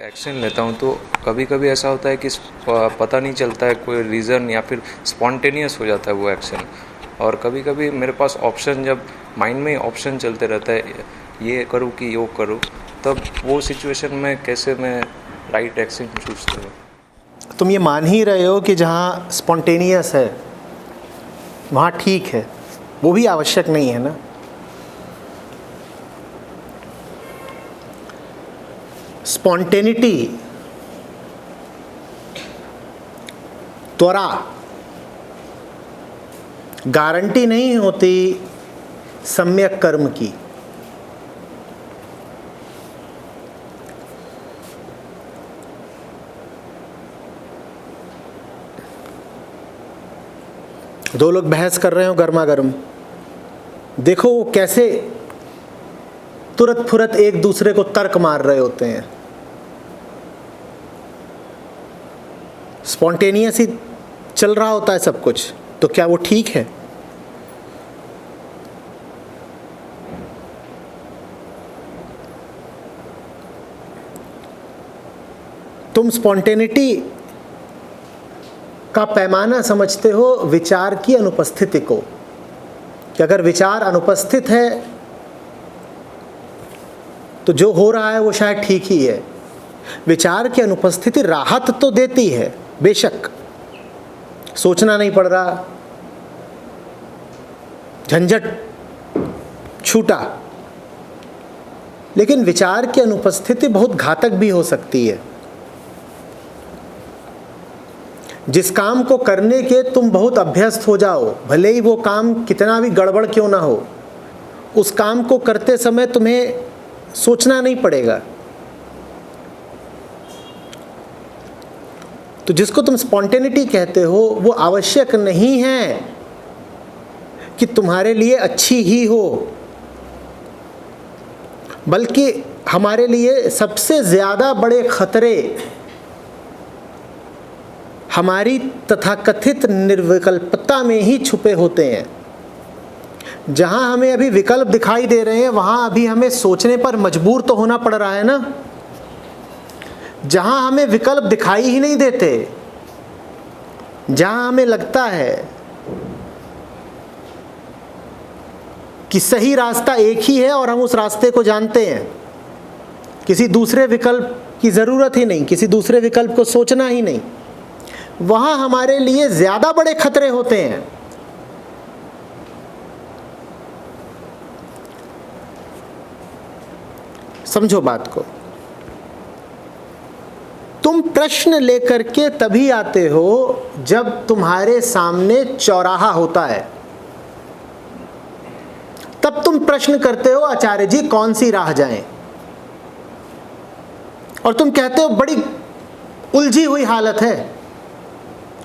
Action लेता हूँ तो कभी कभी ऐसा होता है कि पता नहीं चलता है कोई रीज़न, या फिर स्पॉन्टेनियस हो जाता है वो एक्शन। और कभी कभी मेरे पास ऑप्शन, जब माइंड में ऑप्शन चलते रहता है ये करूँ कि वो करूँ, तब वो सिचुएशन में कैसे मैं राइट एक्शन चूज करूँ। तुम ये मान ही रहे हो कि जहाँ स्पॉन्टेनियस है वहाँ ठीक है, वो भी आवश्यक नहीं है ना। स्पॉन्टेनिटी, त्वरा गारंटी नहीं होती सम्यक कर्म की। दो लोग बहस कर रहे हो गर्मा गर्म, देखो वो कैसे तुरंत फुरत एक दूसरे को तर्क मार रहे होते हैं। स्पॉन्टेनियस ही चल रहा होता है सब कुछ, तो क्या वो ठीक है? तुम स्पॉन्टेनिटी का पैमाना समझते हो विचार की अनुपस्थिति को, कि अगर विचार अनुपस्थित है तो जो हो रहा है वो शायद ठीक ही है। विचार की अनुपस्थिति राहत तो देती है, बेशक, सोचना नहीं पड़ रहा, झंझट छूटा, लेकिन विचार की अनुपस्थिति बहुत घातक भी हो सकती है। जिस काम को करने के तुम बहुत अभ्यस्त हो जाओ, भले ही वो काम कितना भी गड़बड़ क्यों ना हो, उस काम को करते समय तुम्हें सोचना नहीं पड़ेगा। तो जिसको तुम स्पॉन्टेनिटी कहते हो वो आवश्यक नहीं है कि तुम्हारे लिए अच्छी ही हो, बल्कि हमारे लिए सबसे ज़्यादा बड़े खतरे हमारी तथाकथित निर्विकल्पता में ही छुपे होते हैं। जहाँ हमें अभी विकल्प दिखाई दे रहे हैं वहाँ अभी हमें सोचने पर मजबूर तो होना पड़ रहा है ना। जहाँ हमें विकल्प दिखाई ही नहीं देते, जहाँ हमें लगता है कि सही रास्ता एक ही है और हम उस रास्ते को जानते हैं, किसी दूसरे विकल्प की ज़रूरत ही नहीं, किसी दूसरे विकल्प को सोचना ही नहीं, वहाँ हमारे लिए ज़्यादा बड़े खतरे होते हैं। समझो बात को। तुम प्रश्न लेकर के तभी आते हो जब तुम्हारे सामने चौराहा होता है, तब तुम प्रश्न करते हो आचार्य जी कौन सी राह जाएं, और तुम कहते हो बड़ी उलझी हुई हालत है,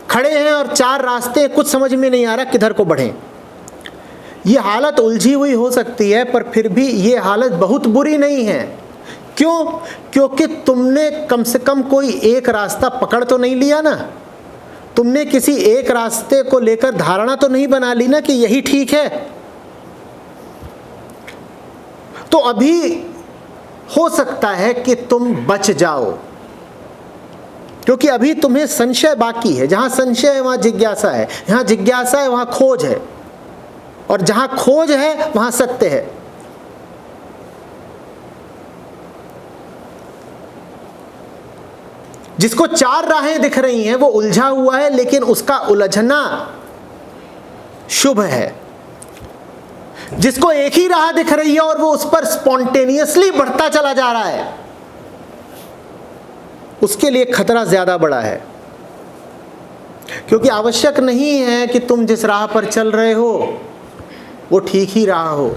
खड़े हैं और चार रास्ते, कुछ समझ में नहीं आ रहा किधर को बढ़ें। ये हालत उलझी हुई हो सकती है, पर फिर भी ये हालत बहुत बुरी नहीं है। क्यों? क्योंकि तुमने कम से कम कोई एक रास्ता पकड़ तो नहीं लिया ना। तुमने किसी एक रास्ते को लेकर धारणा तो नहीं बना ली ना कि यही ठीक है। तो अभी हो सकता है कि तुम बच जाओ, क्योंकि अभी तुम्हें संशय बाकी है। जहां संशय है वहां जिज्ञासा है, जहां जिज्ञासा है वहां खोज है, और जहां खोज है वहां सत्य है। जिसको चार राहें दिख रही हैं वो उलझा हुआ है, लेकिन उसका उलझना शुभ है। जिसको एक ही राह दिख रही है और वो उस पर स्पॉन्टेनियसली बढ़ता चला जा रहा है, उसके लिए खतरा ज्यादा बड़ा है। क्योंकि आवश्यक नहीं है कि तुम जिस राह पर चल रहे हो वो ठीक ही राह हो,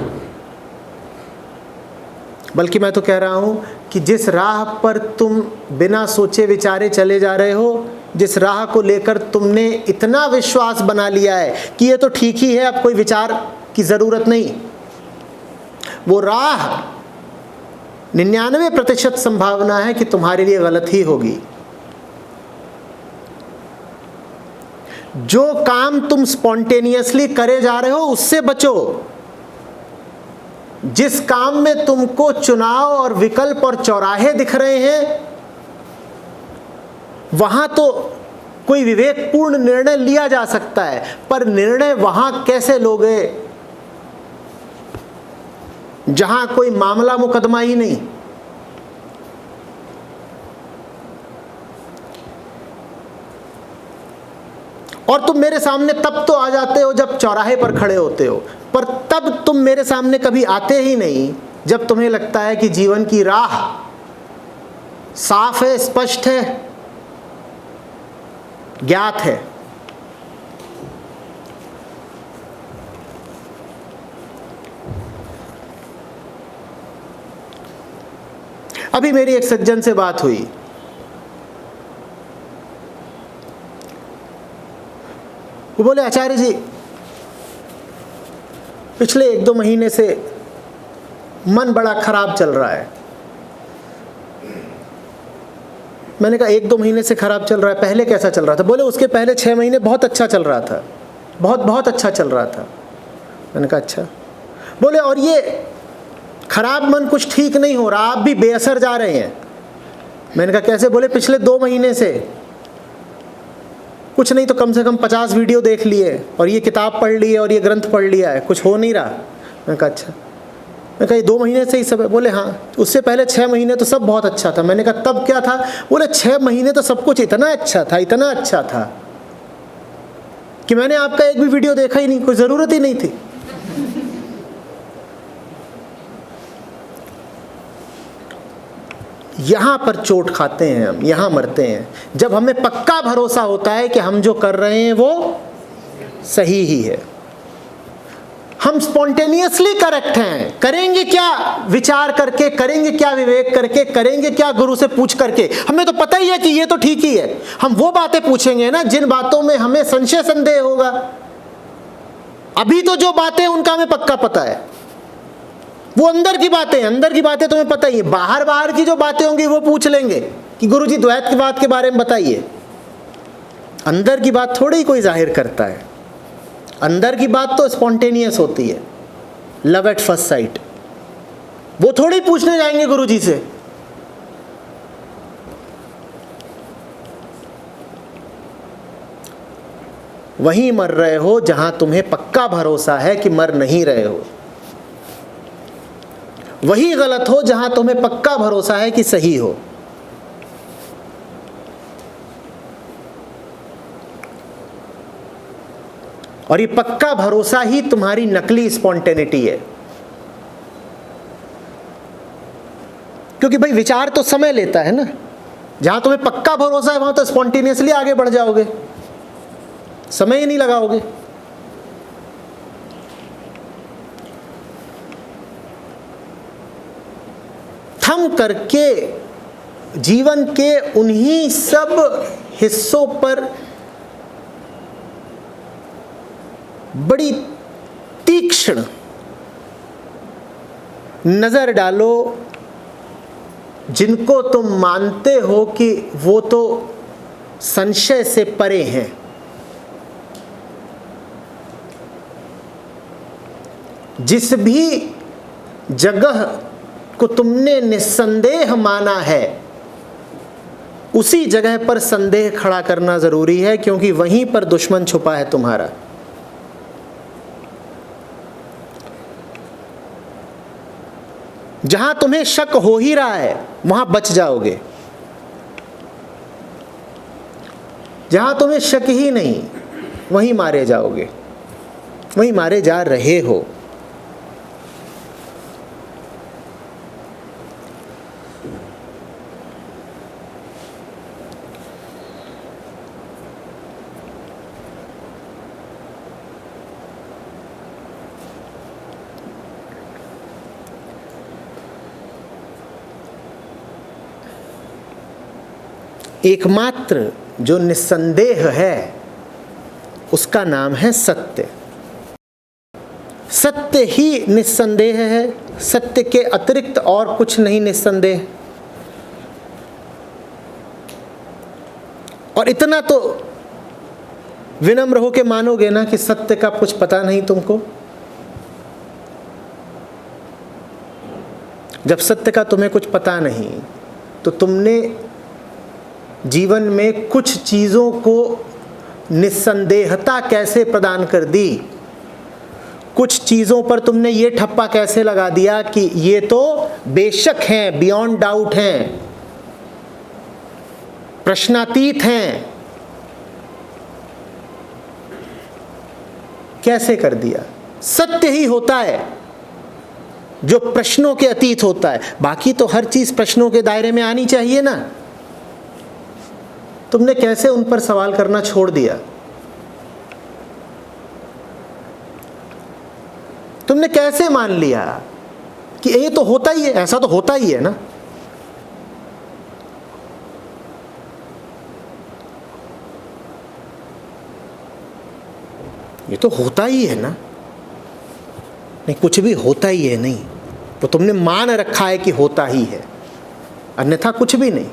बल्कि मैं तो कह रहा हूं कि जिस राह पर तुम बिना सोचे विचारे चले जा रहे हो, जिस राह को लेकर तुमने इतना विश्वास बना लिया है कि ये तो ठीक ही है, अब कोई विचार की जरूरत नहीं, वो राह 99% संभावना है कि तुम्हारे लिए गलत ही होगी। जो काम तुम स्पॉन्टेनियसली करे जा रहे हो उससे बचो। जिस काम में तुमको चुनाव और विकल्प और चौराहे दिख रहे हैं वहां तो कोई विवेकपूर्ण निर्णय लिया जा सकता है, पर निर्णय वहां कैसे लोगे जहां कोई मामला मुकदमा ही नहीं। और तुम मेरे सामने तब तो आ जाते हो जब चौराहे पर खड़े होते हो, पर तब तुम मेरे सामने कभी आते ही नहीं जब तुम्हें लगता है कि जीवन की राह साफ है, स्पष्ट है, ज्ञात है। अभी मेरी एक सज्जन से बात हुई, वो बोले आचार्य जी पिछले 1-2 महीने से मन बड़ा खराब चल रहा है। मैंने कहा 1-2 महीने से खराब चल रहा है, पहले कैसा चल रहा था? बोले उसके पहले 6 महीने बहुत अच्छा चल रहा था, बहुत अच्छा चल रहा था। मैंने कहा अच्छा। बोले और ये खराब मन कुछ ठीक नहीं हो रहा, आप भी बेअसर जा रहे हैं। मैंने कहा कैसे? बोले पिछले 2 महीने से कुछ नहीं तो कम से कम 50 वीडियो देख लिए और ये किताब पढ़ ली है और ये ग्रंथ पढ़ लिया है, कुछ हो नहीं रहा। मैंने कहा अच्छा। मैं कहा ये 2 महीने से ही सब है? बोले हाँ, उससे पहले 6 महीने तो सब बहुत अच्छा था। मैंने कहा तब क्या था? बोले 6 महीने तो सब कुछ इतना अच्छा था कि मैंने आपका एक भी वीडियो देखा ही नहीं, कोई ज़रूरत ही नहीं थी। यहाँ पर चोट खाते हैं हम, यहाँ मरते हैं, जब हमें पक्का भरोसा होता है कि हम जो कर रहे हैं वो सही ही है। हम स्पॉन्टेनियसली करेक्ट हैं। करेंगे क्या विचार करके, करेंगे क्या विवेक करके, करेंगे क्या गुरु से पूछ करके? हमें तो पता ही है कि ये तो ठीक ही है। हम वो बातें पूछेंगे ना जिन बातों में हमें संशय संदेह होगा। अभी तो जो बातें उनका हमें पक्का पता है, वो अंदर की बातें तुम्हें पता ही है। बाहर की जो बातें होंगी वो पूछ लेंगे कि गुरुजी द्वैत की बात के बारे में बताइए। अंदर की बात थोड़ी ही कोई जाहिर करता है। अंदर की बात तो स्पॉन्टेनियस होती है, लव एट फर्स्ट साइट। वो थोड़ी पूछने जाएंगे गुरुजी से। वहीं मर रहे हो जहां तुम्हें पक्का भरोसा है कि मर नहीं रहे हो। वही गलत हो जहां तुम्हें पक्का भरोसा है कि सही हो। और ये पक्का भरोसा ही तुम्हारी नकली स्पॉन्टेनिटी है। क्योंकि भाई विचार तो समय लेता है ना। जहां तुम्हें पक्का भरोसा है वहां तो स्पॉन्टेनियसली आगे बढ़ जाओगे, समय ही नहीं लगाओगे। थम करके जीवन के उन्हीं सब हिस्सों पर बड़ी तीक्ष्ण नजर डालो जिनको तुम मानते हो कि वो तो संशय से परे हैं। जिस भी जगह को तुमने निस्संदेह माना है उसी जगह पर संदेह खड़ा करना जरूरी है, क्योंकि वहीं पर दुश्मन छुपा है तुम्हारा। जहां तुम्हें शक हो ही रहा है वहां बच जाओगे। जहां तुम्हें शक ही नहीं वहीं मारे जाओगे, वहीं मारे जा रहे हो। एकमात्र जो निस्संदेह है उसका नाम है सत्य। सत्य ही निस्संदेह है, सत्य के अतिरिक्त और कुछ नहीं निस्संदेह। और इतना तो विनम्र होके मानोगे ना कि सत्य का कुछ पता नहीं तुमको। जब सत्य का तुम्हें कुछ पता नहीं तो तुमने जीवन में कुछ चीज़ों को निस्संदेहता कैसे प्रदान कर दी, कुछ चीज़ों पर तुमने ये ठप्पा कैसे लगा दिया कि ये तो बेशक हैं, बियॉन्ड डाउट हैं, प्रश्नातीत हैं, कैसे कर दिया। सत्य ही होता है जो प्रश्नों के अतीत होता है, बाकी तो हर चीज प्रश्नों के दायरे में आनी चाहिए ना। तुमने कैसे उन पर सवाल करना छोड़ दिया? तुमने कैसे मान लिया कि ये तो होता ही है, ऐसा तो होता ही है ना। ये तो होता ही है ना, नहीं कुछ भी होता ही है नहीं, तो तुमने मान रखा है कि होता ही है, अन्यथा कुछ भी नहीं।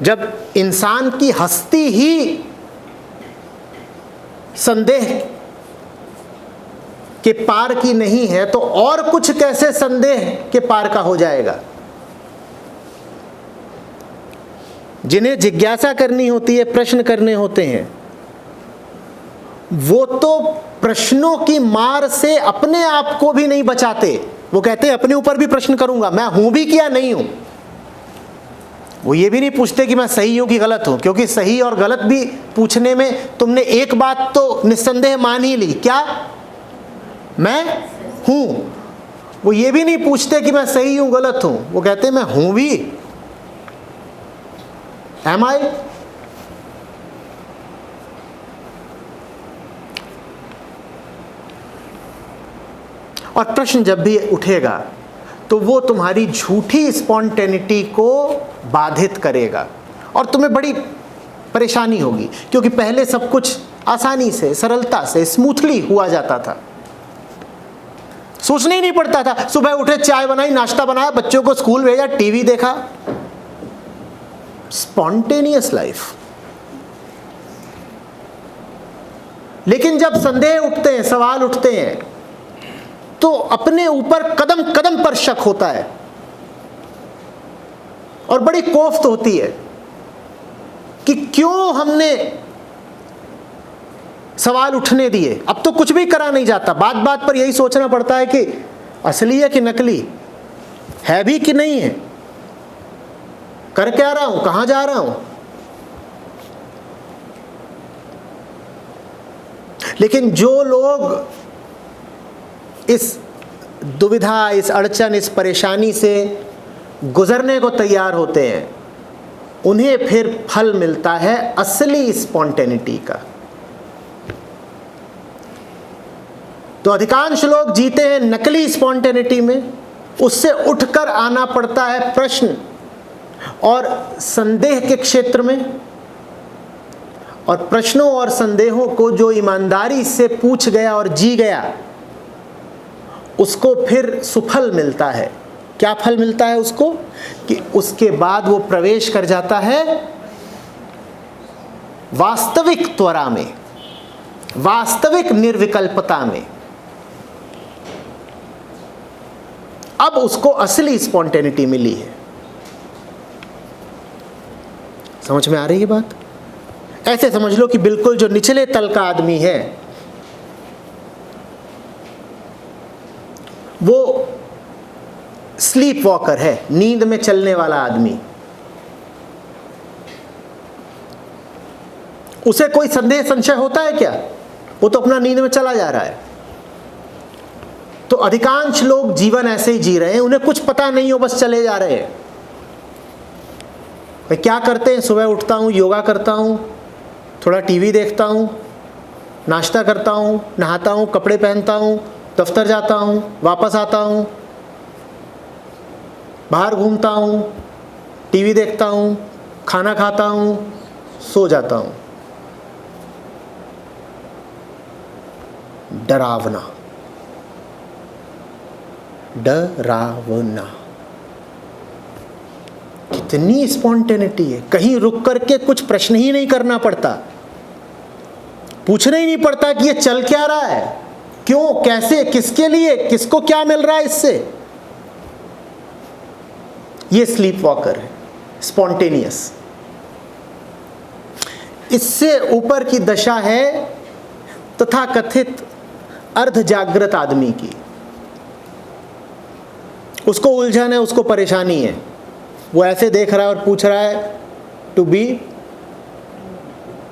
जब इंसान की हस्ती ही संदेह के पार की नहीं है तो और कुछ कैसे संदेह के पार का हो जाएगा। जिन्हें जिज्ञासा करनी होती है, प्रश्न करने होते हैं, वो तो प्रश्नों की मार से अपने आप को भी नहीं बचाते। वो कहते हैं अपने ऊपर भी प्रश्न करूंगा, मैं हूं भी क्या नहीं हूं। वो ये भी नहीं पूछते कि मैं सही हूं कि गलत हूं, क्योंकि सही और गलत भी पूछने में तुमने एक बात तो निस्संदेह मान ही ली, क्या मैं हूं। वो ये भी नहीं पूछते कि मैं सही हूं गलत हूं, वो कहते हैं मैं हूं भी, एम आई। और प्रश्न जब भी उठेगा तो वो तुम्हारी झूठी स्पॉन्टेनिटी को बाधित करेगा और तुम्हें बड़ी परेशानी होगी, क्योंकि पहले सब कुछ आसानी से, सरलता से, स्मूथली हुआ जाता था। सोचना ही नहीं पड़ता था, सुबह उठे, चाय बनाई, नाश्ता बनाया, बच्चों को स्कूल भेजा, टीवी देखा, स्पॉन्टेनियस लाइफ। लेकिन जब संदेह उठते हैं, सवाल उठते हैं, तो अपने ऊपर कदम कदम पर शक होता है और बड़ी कोफ्त होती है कि क्यों हमने सवाल उठने दिए। अब तो कुछ भी करा नहीं जाता, बात बात पर यही सोचना पड़ता है कि असली है कि नकली है, भी कि नहीं है, कर क्या रहा हूं, कहां जा रहा हूं। लेकिन जो लोग इस दुविधा, इस अड़चन, इस परेशानी से गुजरने को तैयार होते हैं, उन्हें फिर फल मिलता है असली स्पॉन्टेनिटी का। तो अधिकांश लोग जीते हैं नकली स्पॉन्टेनिटी में, उससे उठकर आना पड़ता है प्रश्न और संदेह के क्षेत्र में। और प्रश्नों और संदेहों को जो ईमानदारी से पूछ गया और जी गया, उसको फिर सुफल मिलता है। क्या फल मिलता है उसको? कि उसके बाद वो प्रवेश कर जाता है वास्तविक त्वरा में, वास्तविक निर्विकल्पता में। अब उसको असली स्पॉन्टेनिटी मिली है। समझ में आ रही है बात? ऐसे समझ लो कि बिल्कुल जो निचले तल का आदमी है, वो स्लीप वॉकर है, नींद में चलने वाला आदमी। उसे कोई संदेह संशय होता है क्या? वो तो अपना नींद में चला जा रहा है। तो अधिकांश लोग जीवन ऐसे ही जी रहे हैं, उन्हें कुछ पता नहीं हो, बस चले जा रहे हैं। वे क्या करते हैं? सुबह उठता हूं, योगा करता हूं, थोड़ा टीवी देखता हूं, नाश्ता करता हूं, नहाता हूं, कपड़े पहनता हूं, दफ्तर जाता हूं, वापस आता हूं, बाहर घूमता हूं, टीवी देखता हूं, खाना खाता हूं, सो जाता हूं। डरावना, डरावना। कितनी स्पॉन्टेनिटी है, कहीं रुक करके कुछ प्रश्न ही नहीं करना पड़ता, पूछना ही नहीं पड़ता कि ये चल क्या रहा है, क्यों, कैसे, किसके लिए, किसको क्या मिल रहा है इससे। ये स्लीप वॉकर है, स्पॉन्टेनियस। इससे ऊपर की दशा है तथा कथित अर्ध जागृत आदमी की। उसको उलझन है, उसको परेशानी है, वो ऐसे देख रहा है और पूछ रहा है टू बी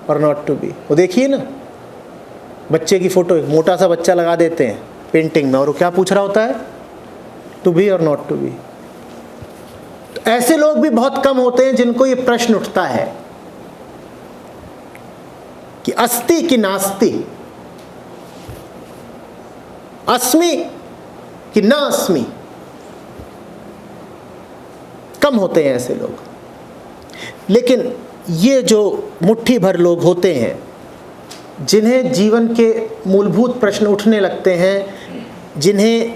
और नॉट टू बी। वो देखिए ना, बच्चे की फोटो, एक मोटा सा बच्चा लगा देते हैं पेंटिंग में, और वो क्या पूछ रहा होता है, टू बी और नॉट टू बी। तो ऐसे लोग भी बहुत कम होते हैं जिनको ये प्रश्न उठता है कि अस्ति कि नास्ति, अस्मि कि ना अस्मि। कम होते हैं ऐसे लोग। लेकिन ये जो मुट्ठी भर लोग होते हैं जिन्हें जीवन के मूलभूत प्रश्न उठने लगते हैं, जिन्हें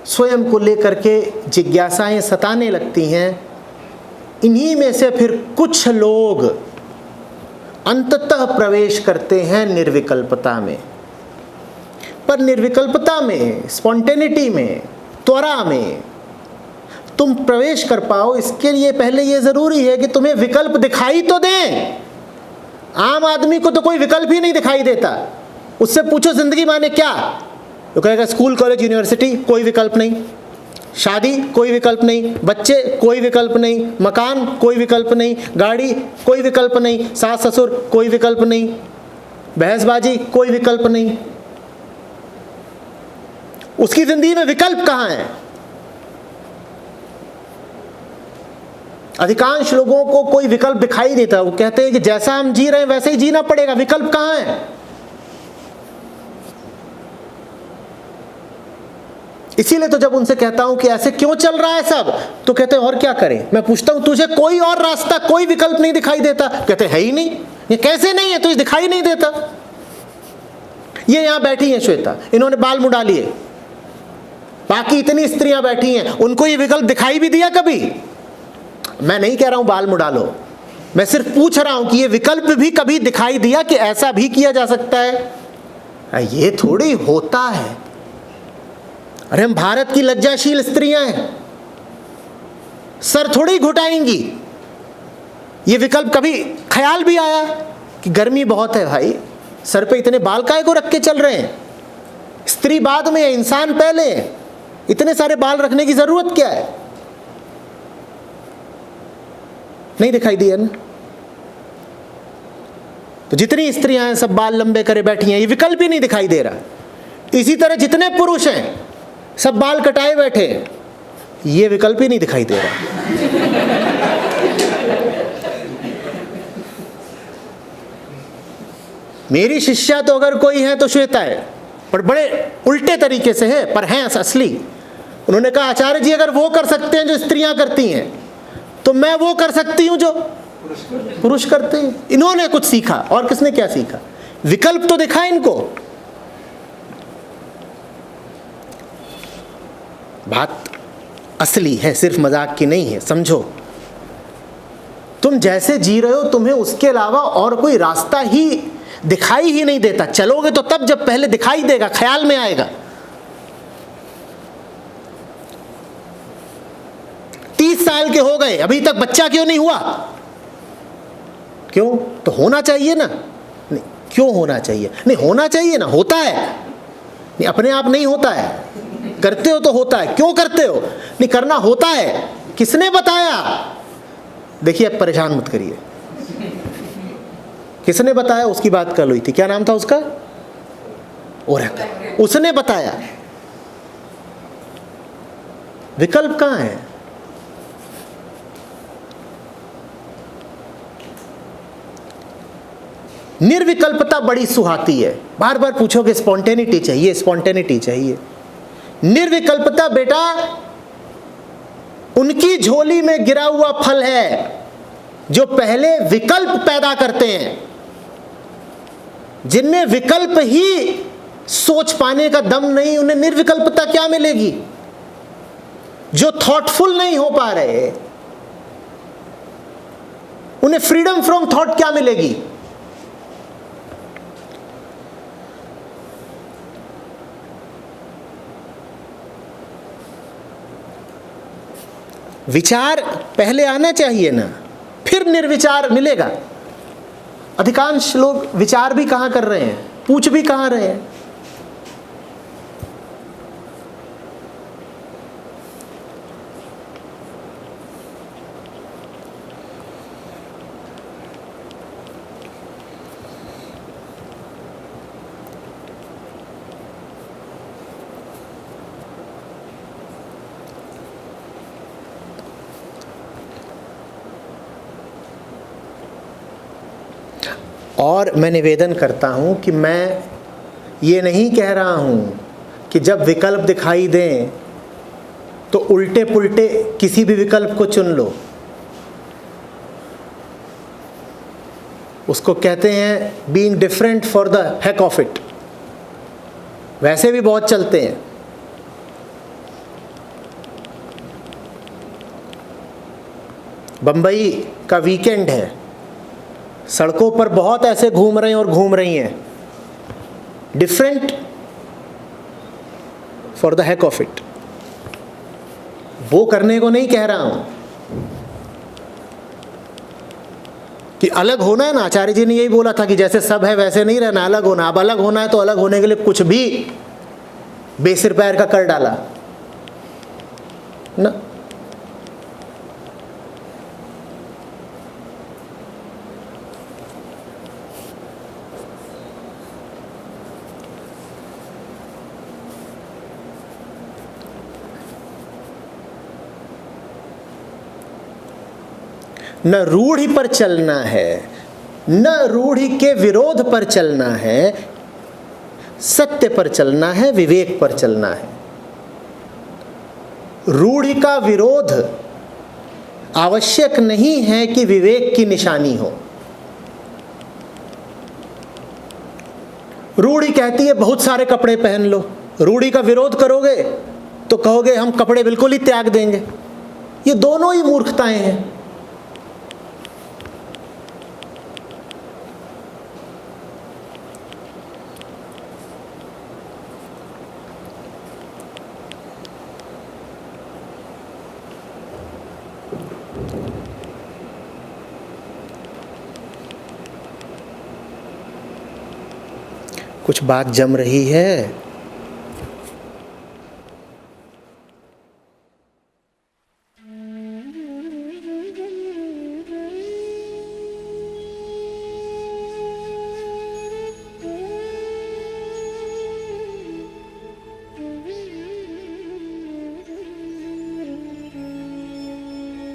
स्वयं को लेकर के जिज्ञासाएं सताने लगती हैं, इन्हीं में से फिर कुछ लोग अंततः प्रवेश करते हैं निर्विकल्पता में। पर निर्विकल्पता में, स्पॉन्टेनिटी में, त्वरा में तुम प्रवेश कर पाओ, इसके लिए पहले ये ज़रूरी है कि तुम्हें विकल्प दिखाई तो दें। आम आदमी को तो कोई विकल्प ही नहीं दिखाई देता। उससे पूछो ज़िंदगी माने क्या, वो कहेगा स्कूल कॉलेज यूनिवर्सिटी, कोई विकल्प नहीं। शादी, कोई विकल्प नहीं। बच्चे, कोई विकल्प नहीं। मकान, कोई विकल्प नहीं। गाड़ी, कोई विकल्प नहीं। सास ससुर, कोई विकल्प नहीं। बहसबाजी, कोई विकल्प नहीं। उसकी ज़िंदगी में विकल्प कहाँ है? अधिकांश लोगों को कोई विकल्प दिखाई नहीं देता। वो कहते हैं कि जैसा हम जी रहे हैं वैसे ही जीना पड़ेगा, विकल्प कहाँ है? इसीलिए तो जब उनसे कहता हूं कि ऐसे क्यों चल रहा है सब, तो कहते हैं और क्या करें। मैं पूछता हूं तुझे कोई और रास्ता, कोई विकल्प नहीं दिखाई देता? कहते है ही नहीं। ये कैसे नहीं है? तुझे दिखाई नहीं देता। ये यहां बैठी हैं श्वेता, इन्होंने बाल मुड़ा लिए, बाकी इतनी स्त्रियां बैठी हैं, उनको ये विकल्प दिखाई भी दिया कभी? मैं नहीं कह रहा हूं बाल मुड़ा लो, मैं सिर्फ पूछ रहा हूं कि ये विकल्प भी कभी दिखाई दिया कि ऐसा भी किया जा सकता है? ये थोड़ी होता है। अरे हम भारत की लज्जाशील स्त्रियां हैं, सर थोड़ी घुटाएंगी। ये विकल्प कभी ख्याल भी आया कि गर्मी बहुत है भाई, सर पे इतने बाल काहे को रख के चल रहे हैं? स्त्री बाद में है, इंसान पहले है। इतने सारे बाल रखने की जरूरत क्या है? नहीं दिखाई दिया ना। तो जितनी स्त्रियां हैं सब बाल लंबे करे बैठी हैं, ये विकल्प ही नहीं दिखाई दे रहा। इसी तरह जितने पुरुष हैं सब बाल कटाए बैठे हैं, ये विकल्प ही नहीं दिखाई दे रहा। मेरी शिष्या तो अगर कोई है तो श्वेता है, पर बड़े उल्टे तरीके से है, पर हैं असली। उन्होंने कहा आचार्य जी अगर वो कर सकते हैं जो स्त्रियां करती हैं, तो मैं वो कर सकती हूं जो पुरुष करते हैं। इन्होंने कुछ सीखा, और किसने क्या सीखा? विकल्प तो दिखा इनको। बात असली है, सिर्फ मजाक की नहीं है, समझो। तुम जैसे जी रहे हो तुम्हें उसके अलावा और कोई रास्ता ही दिखाई ही नहीं देता। चलोगे तो तब जब पहले दिखाई देगा, ख्याल में आएगा। 30 साल के हो गए, अभी तक बच्चा क्यों नहीं हुआ? क्यों? तो होना चाहिए ना। नहीं, क्यों होना चाहिए? नहीं, होना चाहिए ना, होता है। नहीं, अपने आप नहीं होता है, करते हो तो होता है। क्यों करते हो? नहीं, करना होता है। किसने बताया? देखिए अब परेशान मत करिए। किसने बताया उसकी बात कल हुई थी, क्या नाम था उसका? ओरेकल। उसने बताया। विकल्प कहां है? निर्विकल्पता बड़ी सुहाती है। बार बार पूछोगे स्पॉन्टेनिटी चाहिए, स्पॉन्टेनिटी चाहिए। निर्विकल्पता बेटा उनकी झोली में गिरा हुआ फल है जो पहले विकल्प पैदा करते हैं। जिनमें विकल्प ही सोच पाने का दम नहीं, उन्हें निर्विकल्पता क्या मिलेगी? जो थॉटफुल नहीं हो पा रहे, उन्हें फ्रीडम फ्रॉम थॉट क्या मिलेगी? विचार पहले आना चाहिए ना, फिर निर्विचार मिलेगा। अधिकांश लोग विचार भी कहाँ कर रहे हैं, पूछ भी कहाँ रहे हैं। और मैं निवेदन करता हूँ कि मैं ये नहीं कह रहा हूँ कि जब विकल्प दिखाई दें तो उल्टे पुल्टे किसी भी विकल्प को चुन लो। उसको कहते हैं being different for the heck of it. वैसे भी बहुत चलते हैं। बम्बई का वीकेंड है, सड़कों पर बहुत ऐसे घूम रहे हैं और घूम रही हैं, different for the heck of it. वो करने को नहीं कह रहा हूं कि अलग होना है ना। आचार्य जी ने यही बोला था कि जैसे सब है वैसे नहीं रहना, अलग होना। अब अलग होना है तो अलग होने के लिए कुछ भी बेसिर पैर का कर डाला ना। न रूढ़ि पर चलना है, न रूढ़ि के विरोध पर चलना है, सत्य पर चलना है, विवेक पर चलना है। रूढ़ि का विरोध आवश्यक नहीं है कि विवेक की निशानी हो। रूढ़ि कहती है बहुत सारे कपड़े पहन लो। रूढ़ि का विरोध करोगे तो कहोगे हम कपड़े बिल्कुल ही त्याग देंगे। ये दोनों ही मूर्खताएं हैं। कुछ बात जम रही है।